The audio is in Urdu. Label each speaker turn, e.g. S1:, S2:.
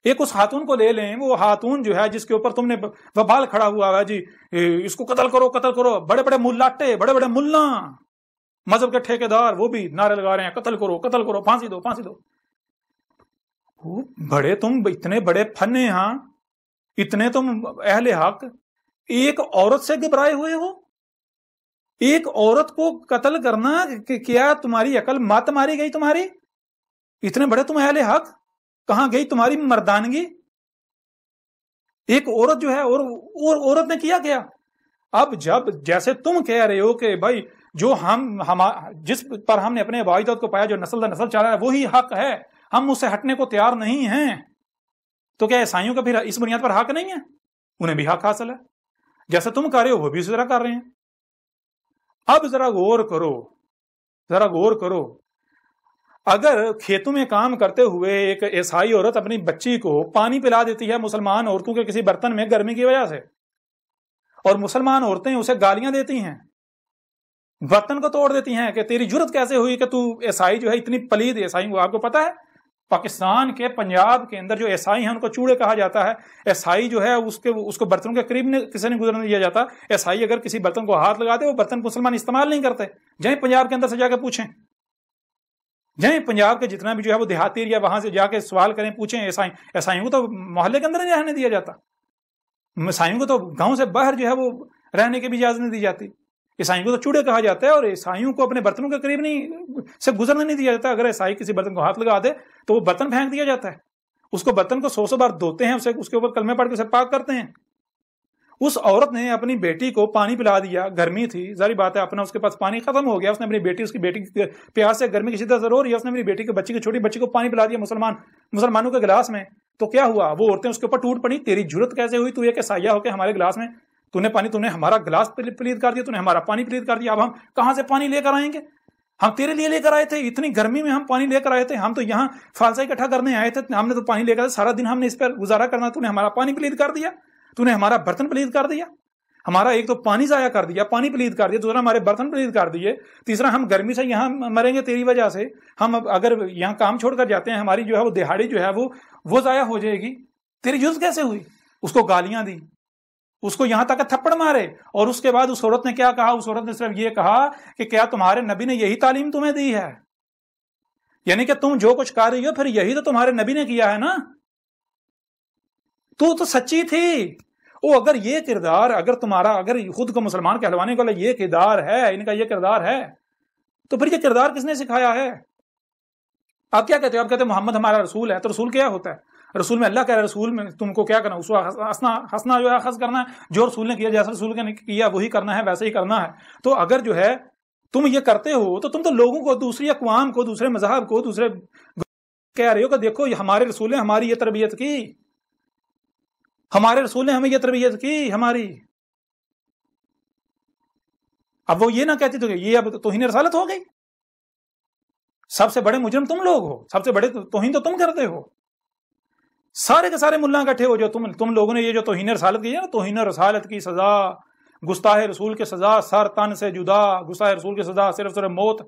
S1: ایک اس خاتون کو لے لیں، وہ خاتون جو ہے جس کے اوپر تم نے وبال کھڑا ہوا ہے جی، اس کو قتل کرو قتل کرو، بڑے بڑے ملاٹے، بڑے بڑے ملا، مذہب کے ٹھیکیدار، وہ بھی نعرے لگا رہے ہیں قتل کرو قتل کرو، پھانسی دو پھانسی دو۔ بڑے تم اتنے بڑے فنے، ہاں اتنے تم اہل حق، ایک عورت سے گھبرائے ہوئے ہو؟ ایک عورت کو قتل کرنا کیا تمہاری عقل مت ماری گئی تمہاری؟ اتنے بڑے تم اہل حق، کہاں گئی تمہاری مردانگی؟ ایک عورت جو ہے، اور عورت نے کیا کیا؟ اب جب جیسے تم کہہ رہے ہو کہ بھائی جو جس پر ہم نے اپنے واجداد کو پایا، جو نسل در نسل چل رہا ہے وہی حق ہے، ہم اس سے ہٹنے کو تیار نہیں ہیں، تو کیا عیسائیوں کا پھر اس بنیاد پر حق نہیں ہے؟ انہیں بھی حق حاصل ہے، جیسے تم کر رہے ہو وہ بھی اسی طرح کر رہے ہیں۔ اب ذرا غور کرو، ذرا غور کرو، اگر کھیتوں میں کام کرتے ہوئے ایک عیسائی عورت اپنی بچی کو پانی پلا دیتی ہے مسلمان عورتوں کے کسی برتن میں گرمی کی وجہ سے، اور مسلمان عورتیں اسے گالیاں دیتی ہیں، برتن کو توڑ دیتی ہیں کہ تیری جرت کیسے ہوئی کہ تو عیسائی جو ہے اتنی پلید عیسائی کو، آپ کو پتا ہے پاکستان کے پنجاب کے اندر جو عیسائی ہیں ان کو چوڑے کہا جاتا ہے، عیسائی جو ہے اس کو برتنوں کے قریب کسی نے گزرنے دیا جاتا، عیسائی اگر کسی برتن کو ہاتھ لگاتے وہ برتن مسلمان استعمال نہیں کرتے، جائیں پنجاب کے اندر سے جا کے پوچھیں، جائیں پنجاب کے جتنا بھی جو ہے وہ دیہاتی ایریا وہاں سے جا کے سوال کریں، پوچھیں، عیسائیوں کو تو محلے کے اندر نہیں رہنے دیا جاتا، عیسائیوں کو تو گاؤں سے باہر جو ہے وہ رہنے کی بھی اجازت نہیں دی جاتی، عیسائیوں کو تو چوڑے کہا جاتا ہے، اور عیسائیوں کو اپنے برتنوں کے قریب نہیں سے گزرنے نہیں دیا جاتا۔ اگر عیسائی کسی برتن کو ہاتھ لگا دے تو وہ برتن پھینک دیا جاتا ہے، اس کو برتن کو 100 بار دھوتے ہیں، اس کے اوپر کلمے پڑھ کے اسے پاک کرتے ہیں۔ اس عورت نے اپنی بیٹی کو پانی پلا دیا، گرمی تھی، ظاہر بات ہے اپنا اس کے پاس پانی ختم ہو گیا، اس نے اس کی بیٹی پیاس سے گرمی کی شدت ضرور ہے، اس نے اپنی بیٹی کے بچی کی چھوٹی بچی کو پانی پلا دیا مسلمانوں کے گلاس میں، تو کیا ہوا؟ وہ عورتیں اس کے اوپر ٹوٹ پڑی، تیری جرت کیسے ہوئی، تو ایک عیسائیہ ہو کے ہمارے گلاس میں تو نے ہمارا گلاس پلید کر دیا، تو نے ہمارا پانی پلید کر دیا، اب ہم کہاں سے پانی لے کر آئیں گے؟ ہم تیرے لیے لے کر آئے تھے، اتنی گرمی میں ہم پانی لے کر آئے تھے، ہم تو یہاں فالسا اکٹھا کرنے آئے تھے، ہم نے تو پانی لے کر سارا دن ہم نے اس پر گزارا کرنا، تو نے ہمارا پانی پلید کر دیا، تو نے ہمارا برتن پلید کر دیا، ہمارا ایک تو پانی ضائع کر دیا، پانی پلید کر دیا، دوسرا ہمارے برتن پلید کر دیے، تیسرا ہم گرمی سے یہاں مریں گے تیری وجہ سے، ہم اگر یہاں کام چھوڑ کر جاتے ہیں ہماری جو ہے وہ دہاڑی جو ہے وہ ضائع ہو جائے گی، تیری جرت کیسے ہوئی؟ اس کو گالیاں دی، اس کو یہاں تک تھپڑ مارے، اور اس کے بعد اس عورت نے کیا کہا؟ اس عورت نے صرف یہ کہا کہ کیا تمہارے نبی نے یہی تعلیم تمہیں دی ہے؟ یعنی کہ تم جو کچھ کر رہی ہو پھر یہی تو تمہارے نبی نے کیا ہے نا؟ تو سچی تھی وہ، اگر یہ کردار اگر خود کو مسلمان کہلوانے کا یہ کردار ہے، ان کا یہ کردار ہے، تو پھر یہ کردار کس نے سکھایا ہے؟ آپ کیا کہتے ہو؟ آپ کہتے ہیں محمد ہمارا رسول ہے، تو رسول کیا ہوتا ہے؟ رسول میں اللہ کہہ رہا ہے رسول میں تم کو کیا کرنا، اس کو ہنسنا جو ہے اخذ کرنا ہے، جو رسول نے کیا جیسا رسول نے کیا وہی کرنا ہے، ویسے ہی کرنا ہے۔ تو اگر جو ہے تم یہ کرتے ہو تو تم تو لوگوں کو، دوسری اقوام کو، دوسرے مذہب کو، دوسرے کہہ رہے ہو کہ دیکھو ہمارے رسول نے ہماری یہ تربیت کی، ہمارے رسول نے ہمیں یہ تربیت کی ہماری۔ اب وہ یہ نہ کہتی تو یہ اب توہین رسالت ہو گئی، سب سے بڑے مجرم تم لوگ ہو، سب سے بڑے توہین تو تم کرتے ہو، سارے کے سارے ملا اکٹھے ہو جو تم لوگوں نے یہ جو توہین رسالت کی ہے نا، توہین رسالت کی سزا، گستاخ رسول کی سزا سر تن سے جدا، گستاخ رسول کی سزا صرف موت